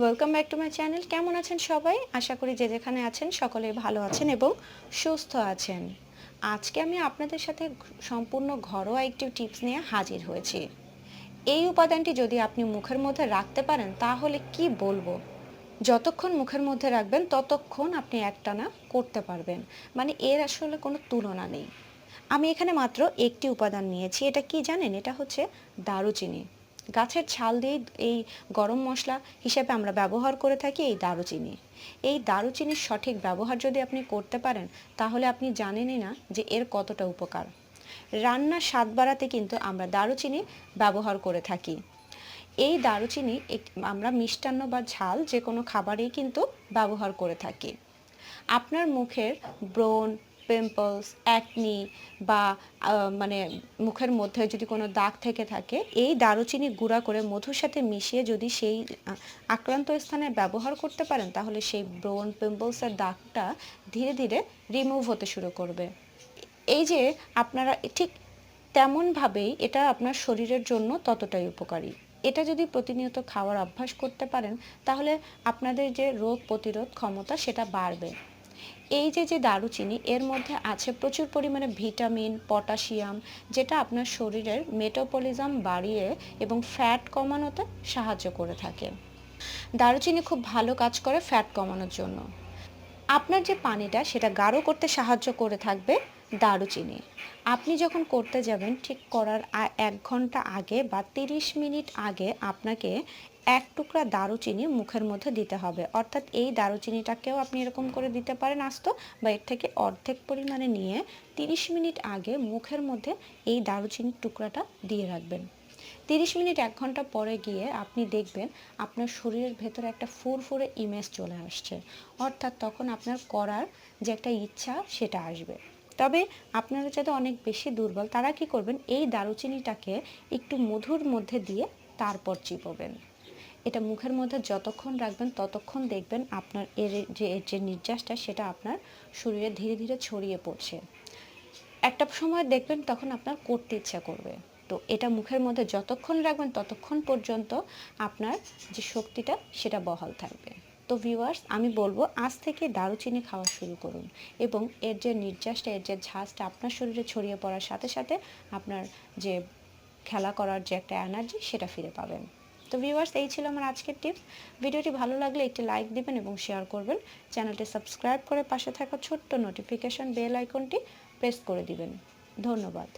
Welcome back to my channel. কেমন আছেন সবাই? আশা করি যে যেখানে আছেন সকলেই ভালো আছেন এবং সুস্থ আছেন। আজকে আমি আপনাদের সাথে সম্পূর্ণ ঘরোয়া একটি টিপস নিয়ে হাজির হয়েছি। এই উপাদানটি যদি আপনি মুখের মধ্যে রাখতে পারেন তাহলে কি বলবো? যতক্ষণ মুখের মধ্যে রাখবেন ততক্ষণ আপনি একটানা করতে পারবেন। মানে এর আসলে কোনো তুলনা নেই। আমি এখানে মাত্র একটি উপাদান নিয়েছি। এটা কি জানেন? এটা হচ্ছে দারুচিনি। গাছের ছাল দিয়ে এই গরম মশলা হিসেবে আমরা ব্যবহার করে থাকি এই দারুচিনি। এই দারুচিনির সঠিক ব্যবহার যদি আপনি করতে পারেন তাহলে আপনি জানেনই না যে এর কতটা উপকার। রান্নার স্বাদ বাড়াতে কিন্তু আমরা দারুচিনি ব্যবহার করে থাকি। এই দারুচিনি আমরা মিষ্টান্ন বা ঝাল যে কোনো খাবারেই কিন্তু ব্যবহার করে থাকি। আপনার মুখের ব্রণ, পিম্পলস, অ্যাকনি বা মানে মুখের মধ্যে যদি কোনো দাগ থেকে থাকে, এই দারুচিনি গুঁড়া করে মধুর সাথে মিশিয়ে যদি সেই আক্রান্ত স্থানে ব্যবহার করতে পারেন তাহলে সেই ব্রণ, পিম্পলসের দাগটা ধীরে ধীরে রিমুভ হতে শুরু করবে। এই যে আপনারা ঠিক তেমনভাবেই এটা আপনার শরীরের জন্য ততটাই উপকারী। এটা যদি প্রতিনিয়ত খাওয়ার অভ্যাস করতে পারেন তাহলে আপনাদের যে রোগ প্রতিরোধ ক্ষমতা সেটা বাড়বে। এই যে দারুচিনি এর মধ্যে আছে প্রচুর পরিমাণে ভিটামিন, পটাশিয়াম, যেটা আপনার শরীরের মেটাবলিজম বাড়িয়ে এবং ফ্যাট কমানোতে সাহায্য করে থাকে। দারুচিনি খুব ভালো কাজ করে ফ্যাট কমানোর জন্য। আপনার যে পানিটা সেটা গাঢ় করতে সাহায্য করে থাকবে দারুচিনি। আপনি যখন করতে যাবেন ঠিক করার 1 ঘন্টা আগে বা 30 মিনিট আগে আপনাকে 1 টুকরা দারুচিনি মুখের মধ্যে দিতে হবে। অর্থাৎ এই দারুচিনিটাকেও আপনি এরকম করে দিতে পারেন আস্ত, বা এর থেকে অর্ধেক পরিমাণে নিয়ে 30 মিনিট আগে মুখের মধ্যে এই দারুচিনির টুকরাটা দিয়ে রাখবেন। 30 মিনিট 1 ঘন্টা পরে গিয়ে আপনি দেখবেন আপনার শরীরের ভেতরে একটা ফুরফুরে ইমেজ চলে আসছে। অর্থাৎ তখন আপনার করার যে একটা ইচ্ছা সেটা আসবে। তবে আপনারা যারা অনেক বেশি দুর্বল তারা কি করবেন, এই দারুচিনিটাকে একটু মধুর মধ্যে দিয়ে তারপর চিবোবেন। এটা মুখের মধ্যে যতক্ষণ রাখবেন ততক্ষণ দেখবেন আপনার এর যে নির্যাসটা সেটা আপনার শরীরে ধীরে ধীরে ছড়িয়ে পড়ছে। একটা সময় দেখবেন তখন আপনার করতে ইচ্ছা করবে। তো এটা মুখের মধ্যে যতক্ষণ রাখবেন ততক্ষণ পর্যন্ত আপনার যে শক্তিটা সেটা বহাল থাকবে। তো ভিউয়ার্স, আমি বলবো আজ থেকে দারুচিনি খাওয়া শুরু করুন এবং এর যে নির্যাসটা, এর যে ঝাঁজটা আপনার শরীরে ছড়িয়ে পড়ার সাথে সাথে আপনার যে খেলা করার যে একটা এনার্জি সেটা ফিরে পাবেন। তো ভিউয়ার্স, এই ছিল আমার আজকের টিপস। ভিডিওটি ভালো লাগলে একটি লাইক দিবেন এবং শেয়ার করবেন। চ্যানেলটি সাবস্ক্রাইব করে পাশে থাকা ছোট্ট নোটিফিকেশন বেল আইকনটি প্রেস করে দিবেন। ধন্যবাদ।